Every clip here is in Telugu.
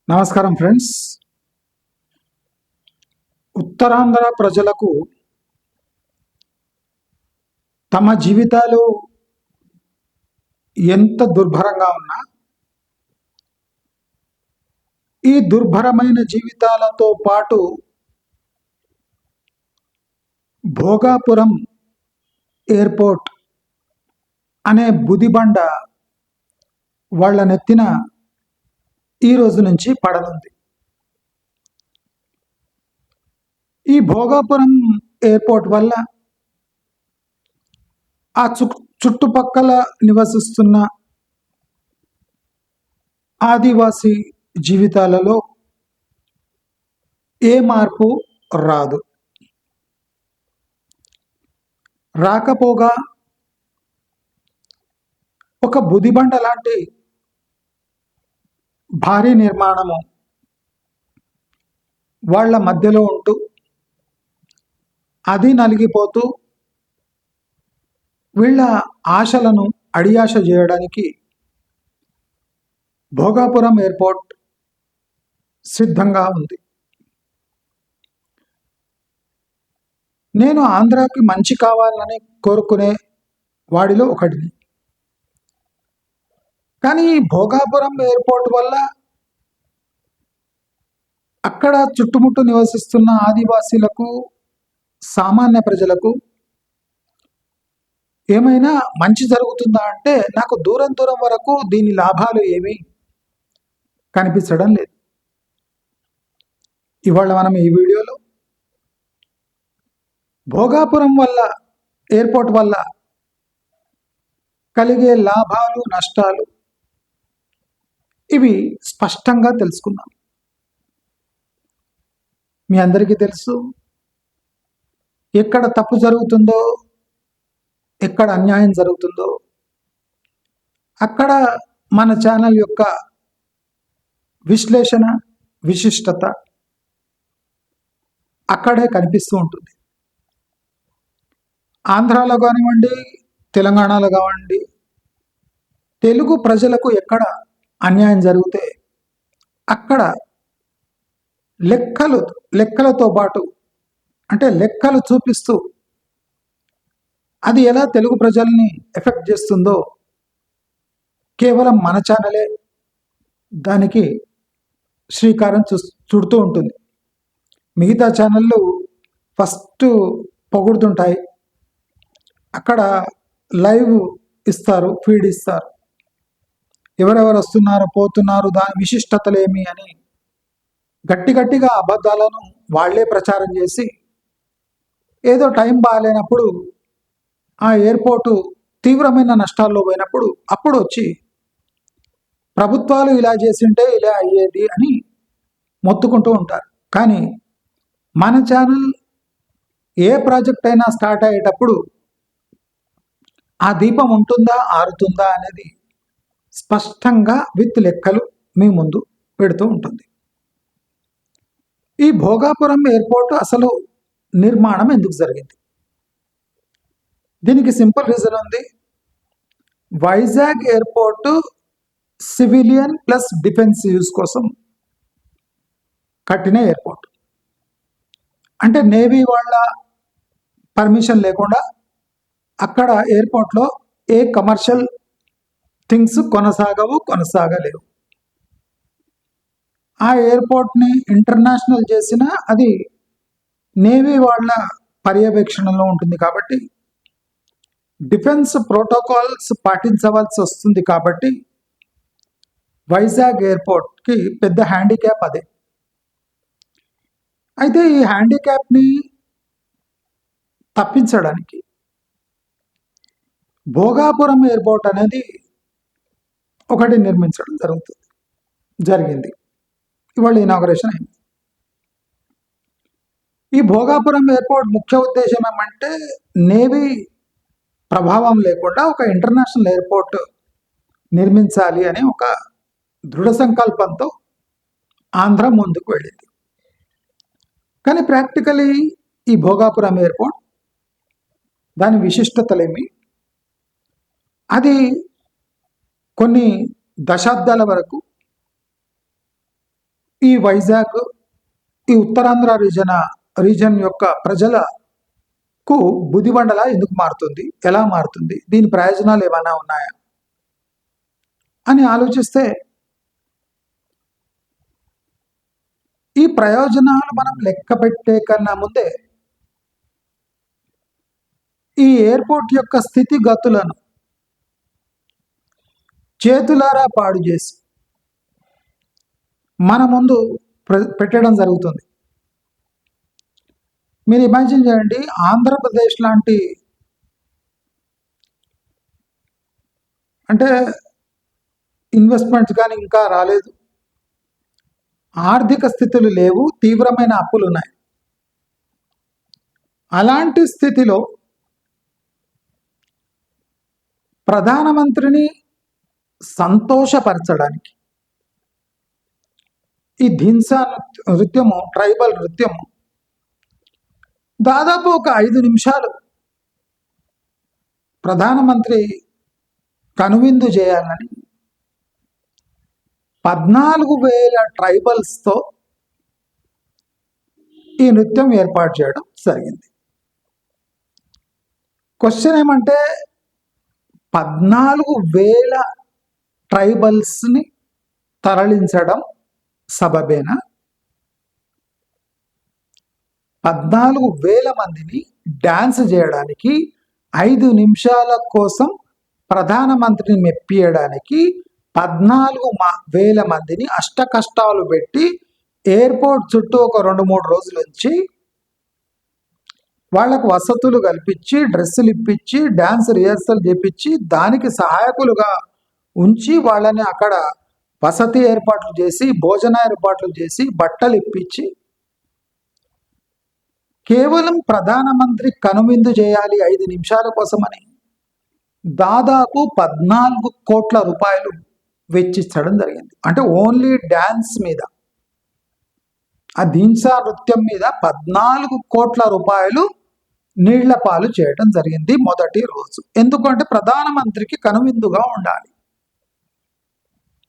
నమస్కారం ఫ్రెండ్స్. ఉత్తరాంధ్ర ప్రజలకు తమ జీవితాలు ఎంత దుర్భరంగా ఉన్నా, ఈ దుర్భరమైన జీవితాలతో పాటు భోగాపురం ఎయిర్పోర్ట్ అనే బుదిబండ వాళ్ళ నెత్తిన ఈ రోజు నుంచి పడనుంది. ఈ భోగాపురం ఎయిర్పోర్ట్ వల్ల ఆ చుట్టుపక్కల నివసిస్తున్న ఆదివాసీ జీవితాలలో ఏ మార్పు రాదు. రాకపోగా ఒక బుదిబండ లాంటి భారీ నిర్మాణము వాళ్ళ మధ్యలో ఉంటూ అది నలిగిపోతూ వీళ్ళ ఆశలను అడియాశ చేయడానికి భోగాపురం ఎయిర్పోర్ట్ సిద్ధంగా ఉంది. నేను ఆంధ్రాకి మంచి కావాలని కోరుకునే వాడిలో ఒకటిని. కానీ భోగాపురం ఎయిర్పోర్ట్ వల్ల అక్కడ చుట్టుముట్టు నివసిస్తున్న ఆదివాసీలకు, సామాన్య ప్రజలకు ఏమైనా మంచి జరుగుతుందా అంటే నాకు దూరం దూరం వరకు దీని లాభాలు ఏమీ కనిపించడం లేదు. ఇవాళ మనం ఈ వీడియోలో భోగాపురం వల్ల ఎయిర్పోర్ట్ వల్ల కలిగే లాభాలు, నష్టాలు ఇవి స్పష్టంగా తెలుసుకుందాం. మీ అందరికీ తెలుసు, ఎక్కడ తప్పు జరుగుతుందో, ఎక్కడ అన్యాయం జరుగుతుందో అక్కడ మన ఛానల్ యొక్క విశ్లేషణ, విశిష్టత అక్కడే కనిపిస్తూ ఉంటుంది. ఆంధ్రాలో కానివ్వండి, తెలంగాణలో కానివ్వండి, తెలుగు ప్రజలకు ఎక్కడ అన్యాయం జరిగితే అక్కడ లెక్కలతో పాటు, అంటే లెక్కలు చూపిస్తూ అది ఎలా తెలుగు ప్రజల్ని ఎఫెక్ట్ చేస్తుందో కేవలం మన ఛానలే దానికి శ్రీకారం చుడుతూ ఉంటుంది. మిగతా ఛానళ్ళు ఫస్ట్ పొగుడుతుంటాయి, అక్కడ లైవ్ ఇస్తారు, ఫీడ్ ఇస్తారు, ఎవరెవరు వస్తున్నారు పోతున్నారు, దాని విశిష్టతలు ఏమి అని గట్టిగా అబద్ధాలను వాళ్లే ప్రచారం చేసి ఏదో టైం బాగాలేనప్పుడు ఆ ఎయిర్పోర్టు తీవ్రమైన నష్టాల్లో పోయినప్పుడు అప్పుడు వచ్చి ప్రభుత్వాలు ఇలా చేసింటే ఇలా అయ్యేది అని మొత్తుకుంటూ ఉంటారు. కానీ మన ఛానల్ ఏ ప్రాజెక్ట్ అయినా స్టార్ట్ అయ్యేటప్పుడు ఆ దీపం ఉంటుందా ఆరుతుందా అనేది స్పష్టంగా విత్ లెక్కలు మీ ముందు పెడుతూ ఉంటుంది. ఈ భోగాపురం ఎయిర్పోర్ట్ అసలు నిర్మాణం ఎందుకు జరిగింది? దీనికి సింపుల్ రీజన్ ఉంది. Vizag airport civilian plus defence use కోసం కట్టిన ఎయిర్పోర్ట్. అంటే నేవీ వాళ్ళ పర్మిషన్ లేకుండా అక్కడ ఎయిర్పోర్ట్లో ఏ కమర్షియల్ థింగ్స్ కొనసాగలేవు. ఆ ఎయిర్పోర్ట్ని ఇంటర్నేషనల్ చేసిన అది నేవీ వాళ్ళ పర్యవేక్షణలో ఉంటుంది కాబట్టి డిఫెన్స్ ప్రోటోకాల్స్ పాటించవలసి వస్తుంది. కాబట్టి వైజాగ్ ఎయిర్పోర్ట్కి పెద్ద హ్యాండిక్యాప్ అదే. అయితే ఈ హ్యాండిక్యాప్ని తప్పించడానికి భోగాపురం ఎయిర్పోర్ట్ అనేది ఒకటి నిర్మించడం జరిగింది. ఇవాళ ఇనాగరేషన్ అయింది. ఈ భోగాపురం ఎయిర్పోర్ట్ ముఖ్య ఉద్దేశం ఏమంటే నేవీ ప్రభావం లేకుండా ఒక ఇంటర్నేషనల్ ఎయిర్పోర్ట్ నిర్మించాలి అనే ఒక దృఢ సంకల్పంతో ఆంధ్ర ముందుకు వెళ్ళింది. కానీ ప్రాక్టికలీ ఈ భోగాపురం ఎయిర్పోర్ట్ దాని విశిష్టతలేమి, అది కొన్ని దశాబ్దాల వరకు ఈ వైజాగ్, ఈ ఉత్తరాంధ్ర రీజన్ యొక్క ప్రజలకు బుదిబండలా ఎందుకు మారుతుంది, ఎలా మారుతుంది, దీని ప్రయోజనాలు ఏమైనా ఉన్నాయా అని ఆలోచిస్తే ఈ ప్రయోజనాలు మనం లెక్క పెట్టే కన్నా ముందే ఈ ఎయిర్పోర్ట్ యొక్క స్థితిగతులను చేతులారా పాడు చేసి మన ముందు పెట్టడం జరుగుతుంది. మీరు ఇమాజిన్ చేయండి, ఆంధ్రప్రదేశ్ లాంటి అంటే ఇన్వెస్ట్మెంట్స్ కానీ ఇంకా రాలేదు, ఆర్థిక స్థితులు లేవు, తీవ్రమైన అప్పులు ఉన్నాయి. అలాంటి స్థితిలో ప్రధానమంత్రిని సంతోషపరచడానికి ఈ ధింసా నృత్యము, ట్రైబల్ నృత్యము దాదాపు ఒక 5 నిమిషాలు ప్రధానమంత్రి కనువిందు చేయాలని 14,000 ట్రైబల్స్తో ఈ నృత్యం ఏర్పాటు చేయడం జరిగింది. క్వశ్చన్ ఏమంటే 14,000 ట్రైబల్స్ని తరలించడం సబబేనా? 14,000 మందిని డాన్స్ చేయడానికి 5 నిమిషాల కోసం ప్రధానమంత్రిని మెప్పియడానికి 14,000 మందిని అష్ట కష్టాలు పెట్టి ఎయిర్పోర్ట్ చుట్టూ ఒక 2-3 రోజుల నుంచి వాళ్లకు వసతులు కల్పించి, డ్రెస్సులు ఇప్పించి, డ్యాన్స్ రిహర్సల్ చేపించి, దానికి సహాయకులుగా ఉంచి వాళ్ళని అక్కడ వసతి ఏర్పాట్లు చేసి, భోజన ఏర్పాట్లు చేసి, బట్టలు ఇప్పించి కేవలం ప్రధానమంత్రి కనువిందు చేయాలి 5 నిమిషాల కోసమని దాదాపు 14 కోట్ల రూపాయలు వెచ్చించడం జరిగింది. అంటే ఓన్లీ డ్యాన్స్ మీద, ఆ ధింసా నృత్యం మీద 14 కోట్ల రూపాయలు నీళ్ల పాలు చేయడం జరిగింది మొదటి రోజు. ఎందుకంటే ప్రధానమంత్రికి కనువిందుగా ఉండాలి,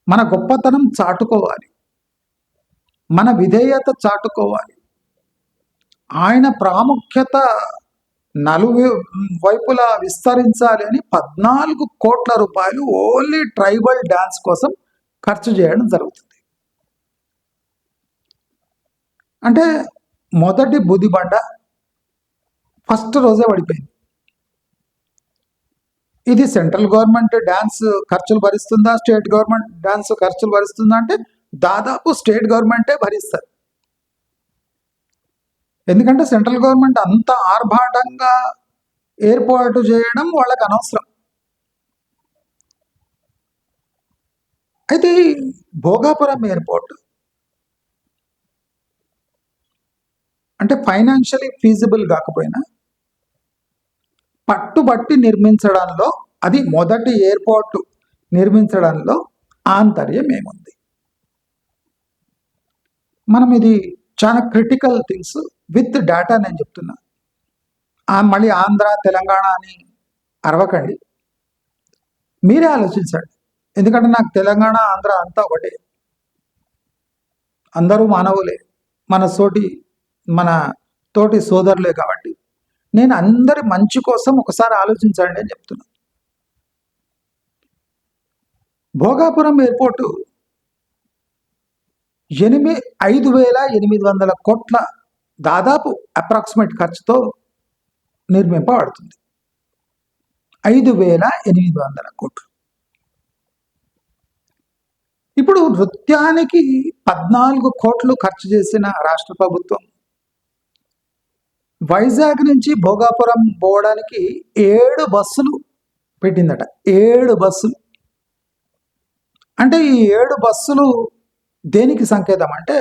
మన గొప్పతనం చాటుకోవాలి, మన విధేయత చాటుకోవాలి, ఆయన ప్రాముఖ్యత వైపులా విస్తరించాలి అని 14 కోట్ల రూపాయలు ఓన్లీ ట్రైబల్ డాన్స్ కోసం ఖర్చు చేయడం జరుగుతుంది. అంటే మొదటి బుదిబండ ఫస్ట్ రోజే పడిపోయింది. ఇది సెంట్రల్ గవర్నమెంట్ డాన్స్ ఖర్చులు భరిస్తుందా, స్టేట్ గవర్నమెంట్ డాన్స్ ఖర్చులు భరిస్తుందా అంటే దాదాపు స్టేట్ గవర్నమెంటే భరిస్తారు. ఎందుకంటే సెంట్రల్ గవర్నమెంట్ అంత ఆర్భాటంగా ఏర్పాటు చేయడం వాళ్ళకి అనవసరం. అయితే భోగాపురం ఎయిర్పోర్ట్ అంటే ఫైనాన్షియలీ ఫీజిబుల్ కాకపోయినా పట్టుబట్టి నిర్మించడంలో, అది మొదటి ఎయిర్పోర్ట్ నిర్మించడంలో ఆంతర్యం ఏముంది? మనం ఇది చాలా క్రిటికల్ థింగ్స్ విత్ డేటా నేను చెప్తున్నా. మళ్ళీ ఆంధ్ర తెలంగాణ అని అరవకండి, మీరే ఆలోచించండి. ఎందుకంటే నాకు తెలంగాణ ఆంధ్ర అంతా ఒకటే, అందరూ మానవులే, మన తోటి సోదరులే. కాబట్టి నేను అందరి మంచి కోసం ఒకసారి ఆలోచించండి అని చెప్తున్నా. భోగాపురం ఎయిర్పోర్టు 5,800 కోట్ల దాదాపు అప్రాక్సిమేట్ ఖర్చుతో నిర్మింపబడుతుంది. 5,800 కోట్లు. ఇప్పుడు నృత్యానికి 14 కోట్లు ఖర్చు చేసిన రాష్ట్ర ప్రభుత్వం వైజాగ్ నుంచి భోగాపురం పోవడానికి 7 బస్సులు పెట్టిందట. 7 బస్సులు అంటే ఈ 7 బస్సులు దేనికి సంకేతం అంటే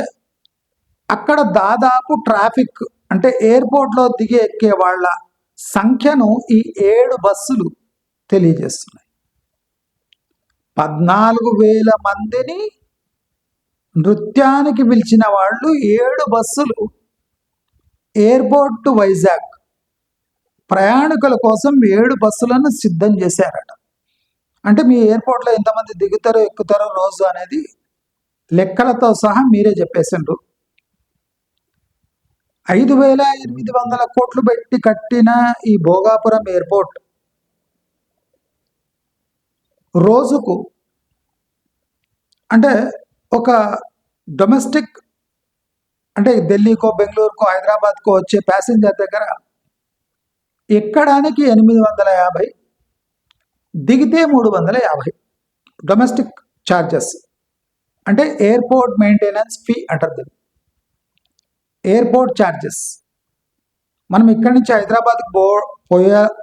అక్కడ దాదాపు ట్రాఫిక్ అంటే ఎయిర్పోర్ట్లో దిగి ఎక్కే వాళ్ళ సంఖ్యను ఈ 7 బస్సులు తెలియజేస్తున్నాయి. 14,000 మందిని నృత్యానికి పిలిచిన వాళ్ళు 7 బస్సులు ఎయిర్పోర్ట్ టు వైజాగ్ ప్రయాణికుల కోసం 7 బస్సులను సిద్ధం చేశారట. అంటే మీ ఎయిర్పోర్ట్లో ఎంతమంది దిగుతారో ఎక్కుతారో రోజు అనేది లెక్కలతో సహా మీరే చెప్పేసిండ్రు. 5,800 కోట్లు పెట్టి కట్టిన ఈ భోగాపురం ఎయిర్పోర్ట్ రోజుకు అంటే ఒక డొమెస్టిక్ అంటే ఢిల్లీకో బెంగళూరుకో హైదరాబాద్కో వచ్చే ప్యాసింజర్ దగ్గర ఎక్కడానికి 850, దిగితే 350 డొమెస్టిక్ ఛార్జెస్. అంటే ఎయిర్పోర్ట్ మెయింటెనెన్స్ ఫీ అంటారు. ఎయిర్పోర్ట్ ఛార్జెస్ మనం ఇక్కడి నుంచి హైదరాబాద్కి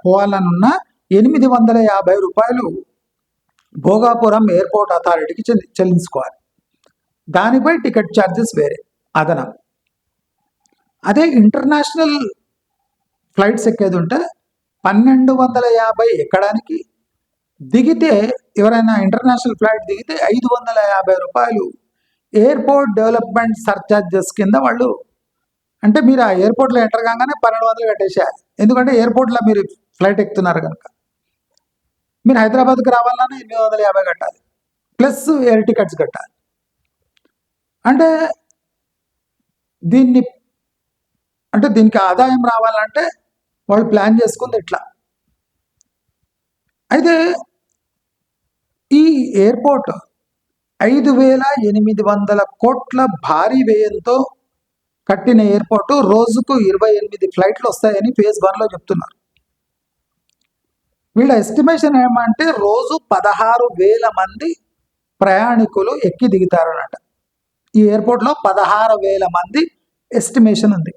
పోవాలనున్న 850 రూపాయలు భోగాపురం ఎయిర్పోర్ట్ అథారిటీకి చెల్లించుకోవాలి. దానిపై టికెట్ ఛార్జెస్ వేరే అదనం. అదే ఇంటర్నేషనల్ ఫ్లైట్స్ ఎక్కేది ఉంటే 1,250 ఎక్కడానికి, దిగితే ఎవరైనా ఇంటర్నేషనల్ ఫ్లైట్ దిగితే 550 రూపాయలు ఎయిర్పోర్ట్ డెవలప్మెంట్ సర్చార్జెస్ కింద వాళ్ళు, అంటే మీరు ఆ ఎయిర్పోర్ట్లో ఎంటర్ కాగానే 1,200 కట్టేసేయాలి. ఎందుకంటే ఎయిర్పోర్ట్లో మీరు ఫ్లైట్ ఎక్కుతున్నారు కనుక. మీరు హైదరాబాద్కి రావాలన్నా 850 కట్టాలి, ప్లస్ ఎయిర్ టికెట్స్ కట్టాలి. అంటే దీనికి ఆదాయం రావాలంటే వాళ్ళు ప్లాన్ చేసుకుంది ఇట్లా. అయితే ఈ ఎయిర్పోర్ట్ 5,800 కోట్ల భారీ వ్యయంతో కట్టిన ఎయిర్పోర్టు రోజుకు 28 ఫ్లైట్లు వస్తాయని ఫేజ్ 1లో చెప్తున్నారు. వీళ్ళ ఎస్టిమేషన్ ఏమంటే రోజు 16,000 మంది ప్రయాణికులు ఎక్కి దిగుతారన్నట. ఈ ఎయిర్పోర్ట్లో 16,000 మంది ఎస్టిమేషన్ ఉంది.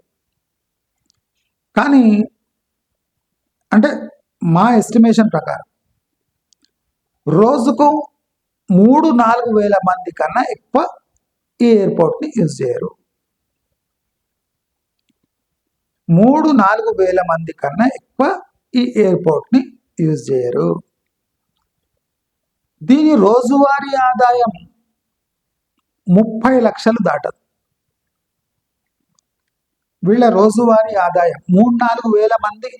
కానీ అంటే మా ఎస్టిమేషన్ ప్రకారం రోజుకు 3-4 వేల మంది కన్నా ఎక్కువ ఈ ఎయిర్పోర్ట్ని యూజ్ చేయరు. 3-4 వేల మంది కన్నా ఎక్కువ ఈ ఎయిర్పోర్ట్ని యూజ్ చేయరు. దీని రోజువారీ ఆదాయం 30 లక్షలు దాటదు. వీళ్ళ రోజువారీ ఆదాయం 3-4 వేల మంది,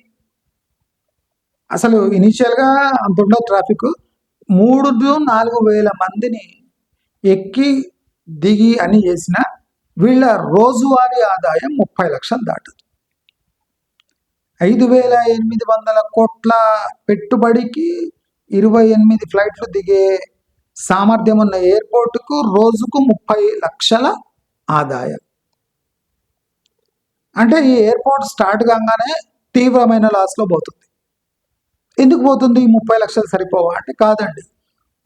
అసలు ఇనీషియల్గా అంత ఉండదు ట్రాఫిక్. 3-4 వేల మందిని ఎక్కి దిగి అని చేసిన వీళ్ళ రోజువారీ ఆదాయం 30 లక్షలు దాటదు. 5,800 కోట్ల పెట్టుబడికి 28 ఫ్లైట్లు దిగే సామర్థ్యం ఉన్న ఎయిర్పోర్టుకు రోజుకు 30 లక్షల ఆదాయం. అంటే ఈ ఎయిర్పోర్ట్ స్టార్ట్ కాగానే తీవ్రమైన లాస్లో పోతుంది. ఎందుకు పోతుంది? 30 లక్షలు సరిపోవా అంటే కాదండి.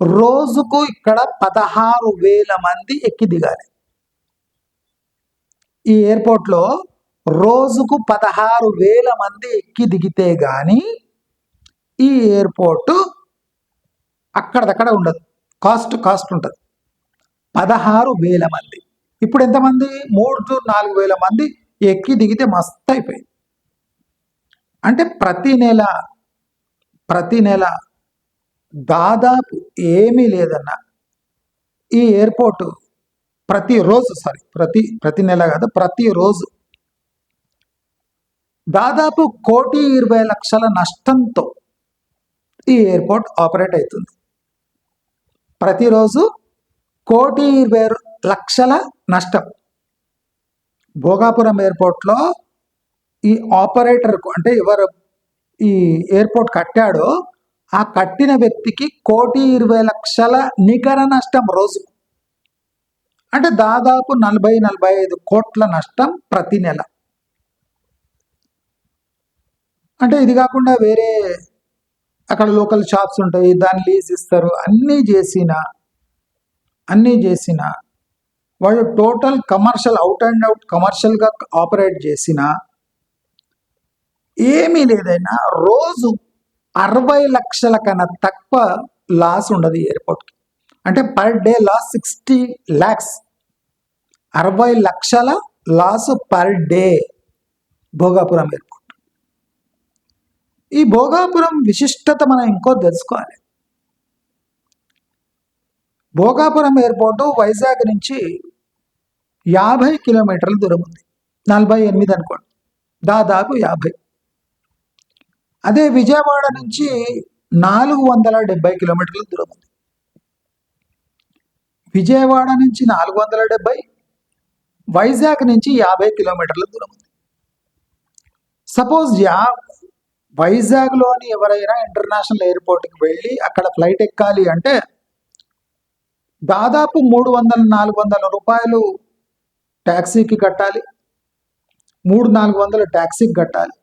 రోజుకు ఇక్కడ 16,000 మంది ఎక్కి దిగాలి. ఈ ఎయిర్పోర్ట్లో రోజుకు 16,000 మంది ఎక్కి దిగితే కానీ ఈ ఎయిర్పోర్టు అక్కడదక్కడ ఉండదు, కాస్ట్ ఉంటుంది. 16,000 మంది. ఇప్పుడు ఎంతమంది? 3-4 వేల మంది ఎక్కి దిగితే మస్తు అయిపోయింది. అంటే ప్రతి నెల దాదాపు ఏమీ లేదన్నా ఈ ఎయిర్పోర్టు ప్రతి నెల కాదు, ప్రతిరోజు దాదాపు 1,20,00,000 నష్టంతో ఈ ఎయిర్పోర్ట్ ఆపరేట్ అవుతుంది. ప్రతిరోజు 1,20,00,000 నష్టం. భోగాపురం ఎయిర్పోర్ట్లో ఈ ఆపరేటర్కు, అంటే ఎవరు ఈ ఎయిర్పోర్ట్ కట్టాడో ఆ కట్టిన వ్యక్తికి 1,20,00,000 నికర నష్టం రోజు. అంటే దాదాపు 40-45 కోట్ల నష్టం ప్రతి నెల. అంటే ఇది కాకుండా వేరే అక్కడ లోకల్ షాప్స్ ఉంటాయి, దాన్ని లీజ్ ఇస్తారు. అన్నీ చేసిన వాళ్ళు టోటల్ కమర్షియల్ అవుట్ కమర్షియల్గా ఆపరేట్ చేసిన ఏమీ లేదైనా రోజు 60 లక్షల కన్నా తక్కువ లాస్ ఉండదు ఈ ఎయిర్పోర్ట్కి. అంటే పర్ డే లాస్ 60 lakhs, 60 లక్షల loss per day Bhogapuram airport. ఈ భోగాపురం విశిష్టత మనం ఇంకో తెలుసుకోవాలి. భోగాపురం ఎయిర్పోర్టు వైజాగ్ నుంచి 50 కిలోమీటర్ల దూరం ఉంది. 48 అనుకోండి, దాదాపు 50. అదే విజయవాడ నుంచి 470 కిలోమీటర్ల దూరం ఉంది. విజయవాడ నుంచి 470, వైజాగ్ నుంచి 50 కిలోమీటర్ల దూరం ఉంది. సపోజ్ వైజాగ్లోని ఎవరైనా ఇంటర్నేషనల్ ఎయిర్పోర్ట్కి వెళ్ళి అక్కడ ఫ్లైట్ ఎక్కాలి అంటే దాదాపు 300-400 రూపాయలు ట్యాక్సీకి కట్టాలి, 300-400 ట్యాక్సీకి కట్టాలి.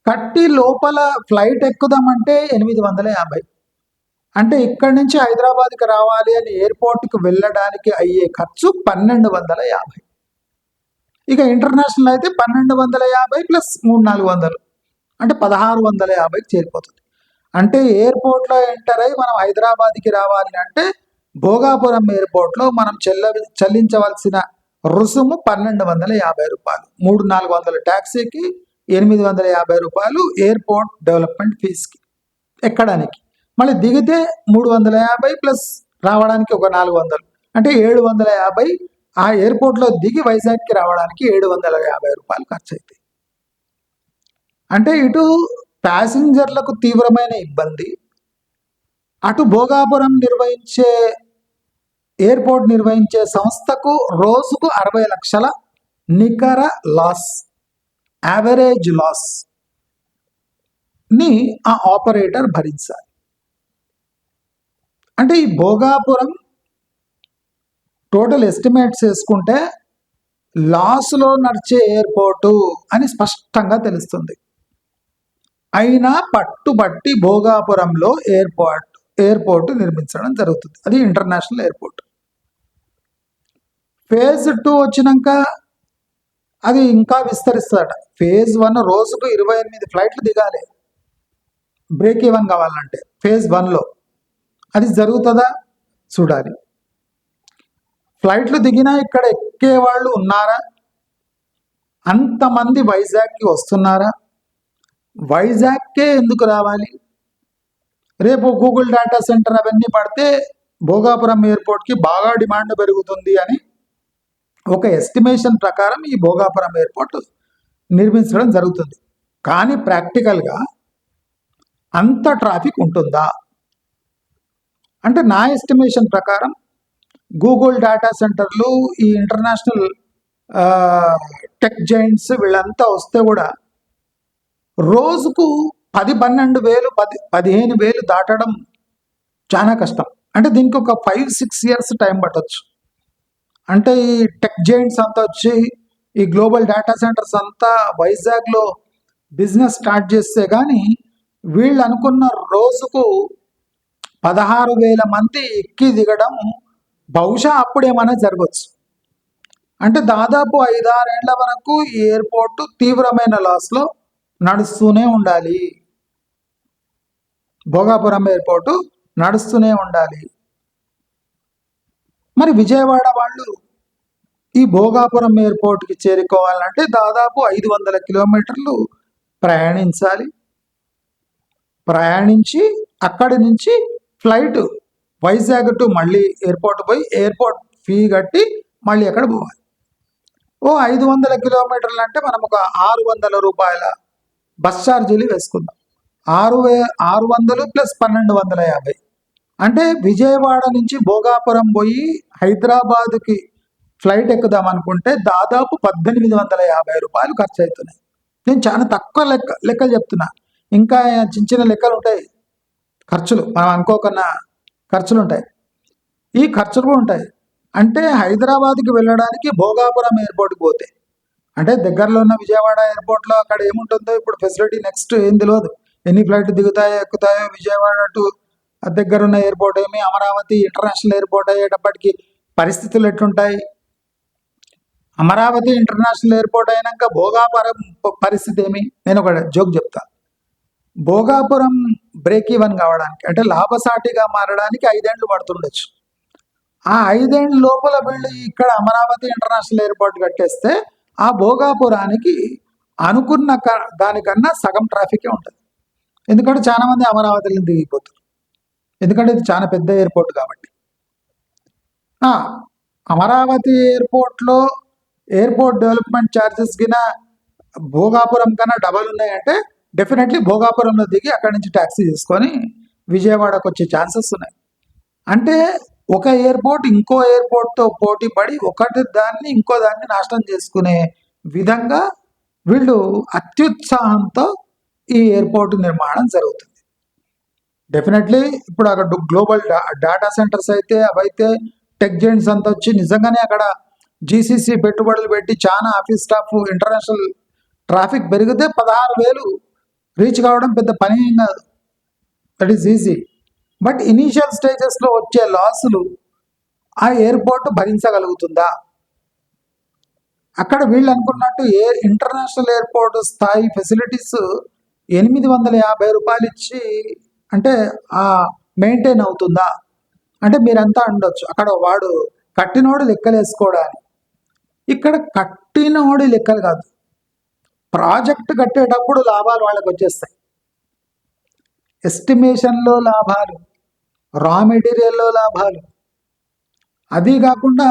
కట్టి లోపల ఫ్లైట్ ఎక్కుదామంటే 850. అంటే ఇక్కడి నుంచి హైదరాబాద్కి రావాలి అని ఎయిర్పోర్ట్కి వెళ్ళడానికి అయ్యే ఖర్చు 1250. ఇక ఇంటర్నేషనల్ అయితే 1250 ప్లస్ 300-400 అంటే 1650కి చేరిపోతుంది. అంటే ఎయిర్పోర్ట్లో ఎంటర్ అయ్యి మనం హైదరాబాద్కి రావాలి అంటే భోగాపురం ఎయిర్పోర్ట్లో మనం చెల్లించవలసిన రుసుము 1250 రూపాయలు. 300-400 ట్యాక్సీకి, 850 రూపాయలు ఎయిర్పోర్ట్ డెవలప్మెంట్ ఫీజుకి ఎక్కడానికి. మళ్ళీ దిగితే 350 ప్లస్ రావడానికి ఒక 400 అంటే 750. ఆ ఎయిర్పోర్ట్లో దిగి వైజాగ్కి రావడానికి 750 రూపాయలు ఖర్చు అవుతాయి. అంటే ఇటు ప్యాసింజర్లకు తీవ్రమైన ఇబ్బంది, అటు భోగాపురం ఎయిర్పోర్ట్ నిర్వహించే సంస్థకు రోజుకు 60 లక్షల నికర లాస్, యావరేజ్ లాస్ ని ఆ ఆపరేటర్ భరించాలి. అంటే ఈ భోగాపురం టోటల్ ఎస్టిమేట్స్ వేసుకుంటే లాస్లో నడిచే ఎయిర్పోర్టు అని స్పష్టంగా తెలుస్తుంది. అయినా పట్టుబట్టి భోగాపురంలో ఎయిర్పోర్ట్ నిర్మించడం జరుగుతుంది. అది ఇంటర్నేషనల్ ఎయిర్పోర్ట్. ఫేజ్ 2 వచ్చినాక అది ఇంకా విస్తరిస్తాడట. ఫేజ్ 1 రోజుకు 28 ఫ్లైట్లు దిగాలి బ్రేక్ ఈవెన్ కావాలంటే ఫేజ్ 1లో. అది జరుగుతుందా చూడాలి. ఫ్లైట్లు దిగినా ఇక్కడ ఎక్కేవాళ్ళు ఉన్నారా? అంతమంది వైజాగ్కి వస్తున్నారా? వైజాగ్కే ఎందుకు రావాలి? రేపు గూగుల్ డేటా సెంటర్ అవన్నీ పడితే భోగాపురం ఎయిర్పోర్ట్కి బాగా డిమాండ్ పెరుగుతుంది అని ఒక ఎస్టిమేషన్ ప్రకారం ఈ భోగాపురం ఎయిర్పోర్ట్ నిర్మించడం జరుగుతుంది. కానీ ప్రాక్టికల్గా అంత ట్రాఫిక్ ఉంటుందా అంటే నా ఎస్టిమేషన్ ప్రకారం గూగుల్ డేటా సెంటర్లు, ఈ ఇంటర్నేషనల్ టెక్ జైంట్స్ వీళ్ళంతా వస్తే కూడా రోజుకు 10-12 వేలు 15,000 దాటడం చాలా కష్టం. అంటే దీనికి ఒక 5-6 ఇయర్స్ టైం పట్టవచ్చు. అంటే ఈ టెక్ జైంట్స్ అంతా వచ్చి ఈ గ్లోబల్ డేటా సెంటర్స్ అంతా వైజాగ్లో బిజినెస్ స్టార్ట్ చేస్తే కానీ వీళ్ళు అనుకున్న రోజుకు 16,000 మంది ఎక్కి దిగడం బహుశా అప్పుడేమైనా జరగవచ్చు. అంటే దాదాపు 5-6 ఏళ్ల వరకు ఈ ఎయిర్పోర్టు తీవ్రమైన లాస్లో నడుస్తూనే ఉండాలి. భోగాపురం ఎయిర్పోర్టు నడుస్తూనే ఉండాలి. మరి విజయవాడ వాళ్ళు ఈ భోగాపురం ఎయిర్పోర్ట్కి చేరుకోవాలంటే దాదాపు 500 కిలోమీటర్లు ప్రయాణించాలి. ప్రయాణించి అక్కడి నుంచి ఫ్లైట్ వైజాగ్ టు మళ్ళీ ఎయిర్పోర్ట్ పోయి ఎయిర్పోర్ట్ ఫీ కట్టి మళ్ళీ అక్కడ పోవాలి. 500 కిలోమీటర్లు అంటే మనం ఒక 600 రూపాయల బస్ ఛార్జీలు వేసుకుందాం. 600 ప్లస్ 1250 అంటే విజయవాడ నుంచి భోగాపురం పోయి హైదరాబాద్కి ఫ్లైట్ ఎక్కుదాం అనుకుంటే దాదాపు 1850 రూపాయలు ఖర్చు అవుతున్నాయి. నేను చాలా తక్కువ లెక్కలు చెప్తున్నా. ఇంకా చిన్న చిన్న లెక్కలు ఉంటాయి, ఖర్చులు మనం అనుకోకున్న ఖర్చులు ఉంటాయి. ఈ ఖర్చులు కూడా ఉంటాయి. అంటే హైదరాబాద్కి వెళ్ళడానికి భోగాపురం ఎయిర్పోర్ట్కి పోతే అంటే దగ్గరలో ఉన్న విజయవాడ ఎయిర్పోర్ట్లో అక్కడ ఏముంటుందో ఇప్పుడు ఫెసిలిటీ నెక్స్ట్ ఏం తెలియదు. ఎన్ని ఫ్లైట్ దిగుతాయో ఎక్కుతాయో. విజయవాడ టు దగ్గర ఉన్న ఎయిర్పోర్ట్ ఏమి, అమరావతి ఇంటర్నేషనల్ ఎయిర్పోర్ట్ అయ్యేటప్పటికి పరిస్థితులు ఎట్లుంటాయి? అమరావతి ఇంటర్నేషనల్ ఎయిర్పోర్ట్ అయినాక భోగాపురం పరిస్థితి ఏమి? నేను ఒక జోక్ చెప్తా. భోగాపురం బ్రేక్ ఈవెన్ కావడానికి అంటే లాభసాటిగా మారడానికి 5 ఏళ్ళు పడుతుండొచ్చు. ఆ 5 ఏళ్ళ లోపల వెళ్ళి ఇక్కడ అమరావతి ఇంటర్నేషనల్ ఎయిర్పోర్ట్ కట్టేస్తే ఆ భోగాపురానికి అనుకున్న దానికన్నా సగం ట్రాఫికే ఉంటుంది. ఎందుకంటే చాలా మంది అమరావతిలో దిగిపోతారు. ఎందుకంటే ఇది చాలా పెద్ద ఎయిర్పోర్ట్ కాబట్టి. అమరావతి ఎయిర్పోర్ట్లో ఎయిర్పోర్ట్ డెవలప్మెంట్ ఛార్జెస్ కింద భోగాపురం కన్నా డబల్ ఉన్నాయంటే డెఫినెట్లీ భోగాపురంలో దిగి అక్కడి నుంచి ట్యాక్సీ తీసుకొని విజయవాడకు వచ్చే ఛాన్సెస్ ఉన్నాయి. అంటే ఒక ఎయిర్పోర్ట్ ఇంకో ఎయిర్పోర్ట్తో పోటీ పడి ఒకటి దాన్ని ఇంకో దాన్ని నాశనం చేసుకునే విధంగా వీళ్ళు అత్యుత్సాహంతో ఈ ఎయిర్పోర్ట్ నిర్మాణం జరుగుతుంది. డెఫినెట్లీ ఇప్పుడు అక్కడ గ్లోబల్ డేటా సెంటర్స్ అయితే అవైతే టెక్ జెయింట్స్ అంతా వచ్చి నిజంగానే అక్కడ జీసీసీ పెట్టుబడులు పెట్టి చాలా ఆఫీస్ స్టాఫ్ ఇంటర్నేషనల్ ట్రాఫిక్ పెరిగితే 16,000 రీచ్ కావడం పెద్ద పని ఏం కాదు. That is easy. But initial స్టేజెస్లో వచ్చే లాసులు ఆ ఎయిర్పోర్ట్ భరించగలుగుతుందా? అక్కడ వీళ్ళు అనుకున్నట్టు ఇంటర్నేషనల్ ఎయిర్పోర్ట్ స్థాయి ఫెసిలిటీస్ 850 రూపాయలు ఇచ్చి అంటే మెయింటైన్ అవుతుందా అంటే మీరంతా ఉండొచ్చు అక్కడ వాడు కట్టినోడు లెక్కలు వేసుకోవడానికి. ఇక్కడ కట్టినోడి లెక్కలు కాదు, ప్రాజెక్ట్ కట్టేటప్పుడు లాభాలు వాళ్ళకి వచ్చేస్తాయి. ఎస్టిమేషన్లో లాభాలు, రా మెటీరియల్లో లాభాలు, అది కాకుండా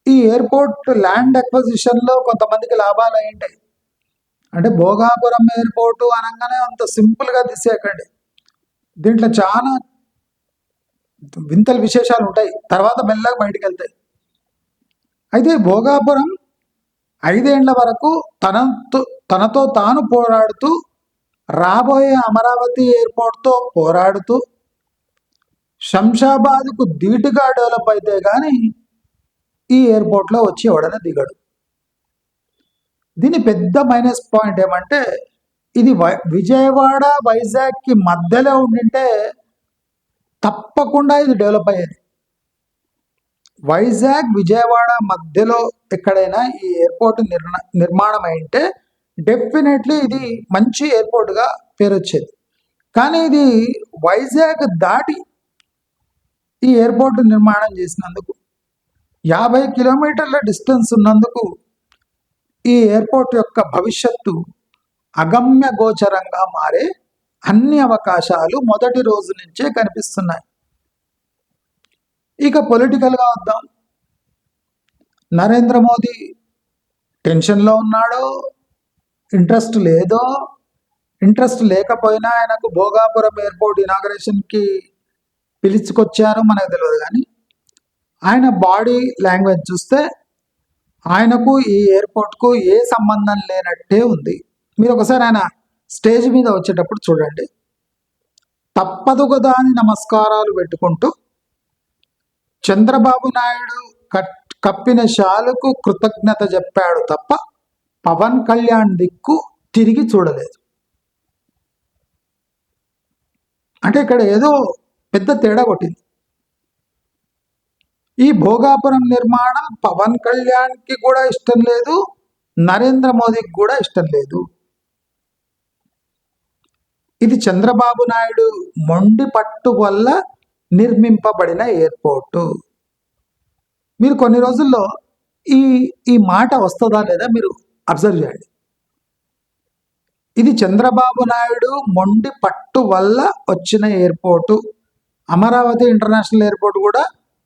ఈ ఎయిర్పోర్ట్ ల్యాండ్ అక్విజిషన్లో కొంతమందికి లాభాలు అయ్యింటాయి. అంటే భోగాపురం ఎయిర్పోర్టు అనగానే అంత సింపుల్గా తీసేయకండి, దీంట్లో చాలా వింతల విశేషాలు ఉంటాయి, తర్వాత మెల్లగా బయటికి వెళ్తాయి. అయితే భోగాపురం 5 ఏళ్ల వరకు తనతో తాను పోరాడుతూ రాబోయే అమరావతి ఎయిర్పోర్ట్తో పోరాడుతూ శంషాబాద్కు ధీటుగా డెవలప్ అయితే కానీ ఈ ఎయిర్పోర్ట్లో వచ్చి ఎవడనే దిగడు. దీని పెద్ద మైనస్ పాయింట్ ఏమంటే ఇది విజయవాడ వైజాగ్కి మధ్యలో ఉండింటే తప్పకుండా ఇది డెవలప్ అయ్యేది. వైజాగ్ విజయవాడ మధ్యలో ఎక్కడైనా ఈ ఎయిర్పోర్ట్ నిర్మాణం అయింటే డెఫినెట్లీ ఇది మంచి ఎయిర్పోర్ట్గా పేరు వచ్చేది. కానీ ఇది వైజాగ్ దాటి ఈ ఎయిర్పోర్ట్ నిర్మాణం చేసినందుకు 50 కిలోమీటర్ల డిస్టెన్స్ ఉన్నందుకు ఈ ఎయిర్పోర్ట్ యొక్క భవిష్యత్తు అగమ్య గోచరంగా మారే అన్ని అవకాశాలు మొదటి రోజు నుంచే కనిపిస్తున్నాయి. ఇక పొలిటికల్గా వద్దాం. నరేంద్ర మోదీ టెన్షన్లో ఉన్నాడో, ఇంట్రెస్ట్ లేదో, ఇంట్రెస్ట్ లేకపోయినా ఆయనకు భోగాపురం ఎయిర్పోర్ట్ ఇనాగరేషన్కి పిలుచుకొచ్చారో మనకు తెలియదు. కానీ ఆయన బాడీ లాంగ్వేజ్ చూస్తే ఆయనకు ఈ ఎయిర్పోర్ట్కు ఏ సంబంధం లేనట్టే ఉంది. మీరు ఒకసారి ఆయన స్టేజ్ మీద వచ్చేటప్పుడు చూడండి, తప్పదు కదా అని నమస్కారాలు పెట్టుకుంటూ చంద్రబాబు నాయుడు కప్పిన షాలుకు కృతజ్ఞత చెప్పాడు తప్ప పవన్ కళ్యాణ్ దిక్కు తిరిగి చూడలేదు. అంటే ఇక్కడ ఏదో పెద్ద తేడా కొట్టింది. ఈ భోగాపురం నిర్మాణం పవన్ కళ్యాణ్కి కూడా ఇష్టం లేదు, నరేంద్ర మోదీకి కూడా ఇష్టం లేదు. ఇది చంద్రబాబు నాయుడు మొండి పట్టు వల్ల నిర్మింపబడిన ఎయిర్పోర్టు. మీరు కొన్ని రోజుల్లో ఈ మాట వస్తుందా లేదా మీరు అబ్జర్వ్ చేయండి. ఇది చంద్రబాబు నాయుడు మొండి పట్టు వల్ల వచ్చిన ఎయిర్పోర్టు. అమరావతి ఇంటర్నేషనల్ ఎయిర్పోర్ట్ కూడా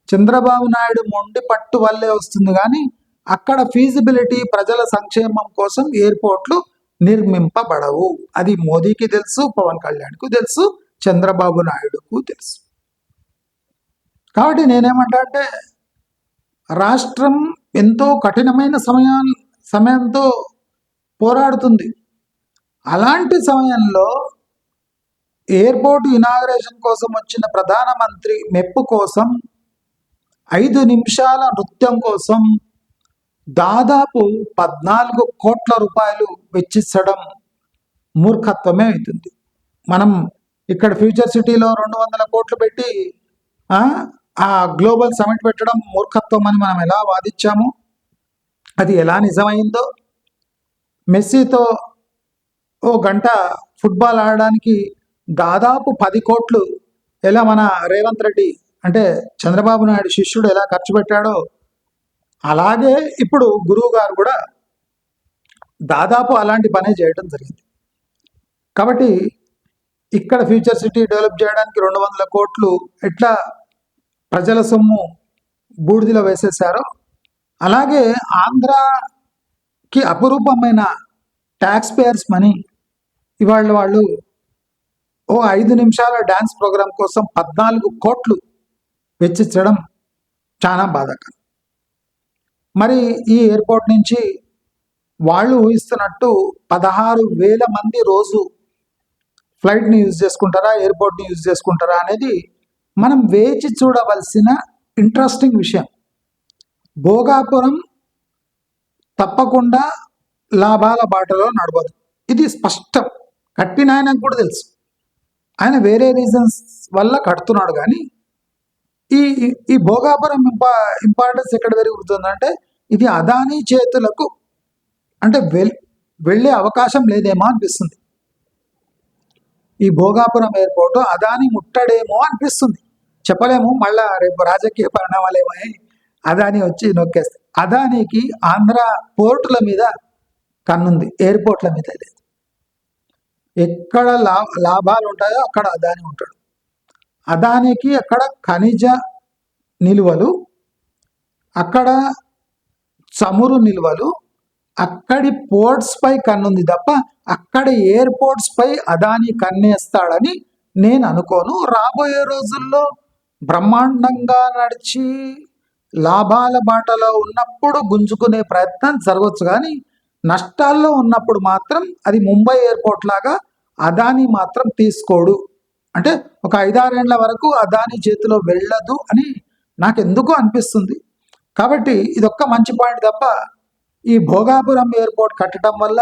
చంద్రబాబు నాయుడు మొండి పట్టు వల్లే వస్తుంది. కానీ అక్కడ ఫీజిబిలిటీ, ప్రజల సంక్షేమం కోసం ఎయిర్పోర్ట్లు నిర్మింపబడవు. అది మోదీకి తెలుసు, పవన్ కళ్యాణ్కు తెలుసు, చంద్రబాబు నాయుడుకు తెలుసు. కాబట్టి నేనేమంటా అంటే రాష్ట్రం ఎంతో కఠినమైన సమయంతో పోరాడుతుంది. అలాంటి సమయంలో ఎయిర్పోర్ట్ ఇనాగరేషన్ కోసం వచ్చిన ప్రధానమంత్రి మెప్పు కోసం 5 నిమిషాల నృత్యం కోసం దాదాపు 14 కోట్ల రూపాయలు వెచ్చించడం మూర్ఖత్వమే అవుతుంది. మనం ఇక్కడ ఫ్యూచర్ సిటీలో 200 కోట్లు పెట్టి ఆ గ్లోబల్ సమిట్ పెట్టడం మూర్ఖత్వం అని మనం ఎలా వాదించాము, అది ఎలా నిజమైందో, మెస్సీతో ఓ గంట ఫుట్బాల్ ఆడడానికి దాదాపు 10 కోట్లు ఎలా మన రేవంత్ రెడ్డి అంటే చంద్రబాబు నాయుడు శిష్యుడు ఎలా ఖర్చు పెట్టాడో అలాగే ఇప్పుడు గురువు గారు కూడా దాదాపు అలాంటి పనే చేయడం జరిగింది. కాబట్టి ఇక్కడ ఫ్యూచర్ సిటీ డెవలప్ చేయడానికి 200 కోట్లు ఎట్లా ప్రజల సొమ్ము బూడిదిలో వేసేసారో అలాగే ఆంధ్రాకి అపురూపమైన ట్యాక్స్ పేయర్స్ మనీ ఇవాళ వాళ్ళు ఓ 5 నిమిషాల డ్యాన్స్ ప్రోగ్రాం కోసం 14 కోట్లు వెచ్చించడం చాలా బాధాకరం. మరి ఈ ఎయిర్పోర్ట్ నుంచి వాళ్ళు ఊహిస్తున్నట్టు 16,000 మంది రోజు ఫ్లైట్ని యూజ్ చేసుకుంటారా, ఎయిర్పోర్ట్ని యూజ్ చేసుకుంటారా అనేది మనం వేచి చూడవలసిన ఇంట్రెస్టింగ్ విషయం. భోగాపురం తప్పకుండా లాభాల బాటలో నడవదు, ఇది స్పష్టం. కట్టిన ఆయనకు కూడా తెలుసు. ఆయన వేరే రీజన్స్ వల్ల కడుతున్నాడు. కానీ ఈ ఈ భోగాపురం ఇంపార్టెన్స్ ఎక్కడ పెరుగుతుందంటే, ఇది అదానీ చేతులకు అంటే వెళ్ళే అవకాశం లేదేమో అనిపిస్తుంది. ఈ భోగాపురం ఎయిర్పోర్టు అదానీ ముట్టడేమో అనిపిస్తుంది. చెప్పలేము, మళ్ళా రేపు రాజకీయ పరిణామాలు ఏమై అదానీ వచ్చి నొక్కేస్తే. అదానీకి ఆంధ్ర పోర్టుల మీద కన్నుంది, ఎయిర్పోర్ట్ల మీద లేదు. ఎక్కడ లాభాలు ఉంటాయో అక్కడ అదానీ ఉంటాడు. అదానీకి అక్కడ ఖనిజ నిల్వలు, అక్కడ చమురు నిల్వలు, అక్కడి పోర్ట్స్ పై కన్నుంది తప్ప అక్కడి ఎయిర్పోర్ట్స్ పై అదానీ కన్నేస్తాడని నేను అనుకోను. రాబోయే రోజుల్లో బ్రహ్మాండంగా నడిచి లాభాల బాటలో ఉన్నప్పుడు గుంజుకునే ప్రయత్నం జరగవచ్చు. కానీ నష్టాల్లో ఉన్నప్పుడు మాత్రం అది ముంబై ఎయిర్పోర్ట్ లాగా అదానీ మాత్రం తీసుకోడు. అంటే ఒక 5-6 ఏళ్ల వరకు అదానీ చేతిలో వెళ్ళదు అని నాకు ఎందుకో అనిపిస్తుంది. కాబట్టి ఇదొక్క మంచి పాయింట్ తప్ప ఈ భోగాపురం ఎయిర్పోర్ట్ కట్టడం వల్ల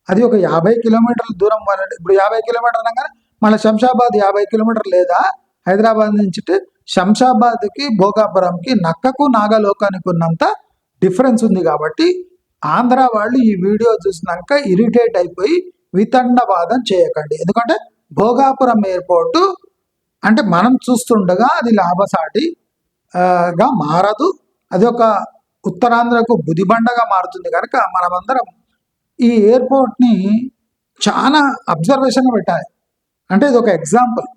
అది ఒక 50 కిలోమీటర్ల దూరం వల్ల, ఇప్పుడు 50 కిలోమీటర్లు అనగానే మళ్ళీ శంషాబాద్ 50 కిలోమీటర్లు లేదా, హైదరాబాద్ నుంచి శంషాబాద్కి భోగాపురంకి నక్కకు నాగలోకానికి ఉన్నంత డిఫరెన్స్ ఉంది. కాబట్టి ఆంధ్ర వాళ్ళు ఈ వీడియో చూసినాక ఇరిటేట్ అయిపోయి వితండవాదం చేయకండి. ఎందుకంటే భోగాపురం ఎయిర్పోర్టు అంటే మనం చూస్తుండగా అది లాభసాటిగా మారదు, అది ఒక ఉత్తరాంధ్రకు బుదిబండగా మారుతుంది. కనుక మనమందరం ఈ ఎయిర్పోర్ట్ని చాలా అబ్జర్వేషన్ పెట్టాలి. అంటే ఇది ఒక ఎగ్జాంపుల్.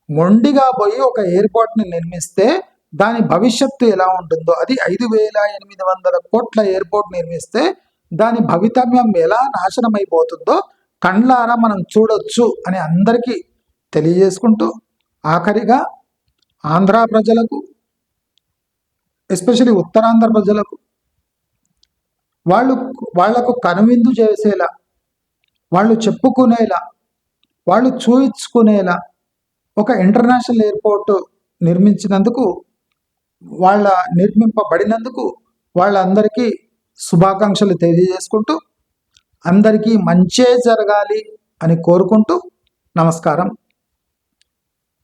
మొండిగా పోయి ఒక ఎయిర్పోర్ట్ని నిర్మిస్తే దాని భవిష్యత్తు ఎలా ఉంటుందో, అది 5,800 కోట్ల ఎయిర్పోర్ట్ నిర్మిస్తే దాని భవితవ్యం ఎలా నాశనం అయిపోతుందో కండ్లారా మనం చూడొచ్చు అని అందరికీ తెలియజేసుకుంటూ, ఆఖరిగా ఆంధ్ర ప్రజలకు, ఎస్పెషలీ ఉత్తరాంధ్ర ప్రజలకు వాళ్లకు కనువిందు చేసేలా, వాళ్ళు చెప్పుకునేలా, వాళ్ళు చూయించుకునేలా ఒక ఇంటర్నేషనల్ ఎయిర్పోర్ట్ నిర్మింపబడినందుకు వాళ్ళందరికీ శుభాకాంక్షలు తెలియజేసుకుంటూ, అందరికీ మంచే జరగాలి అని కోరుకుంటూ నమస్కారం.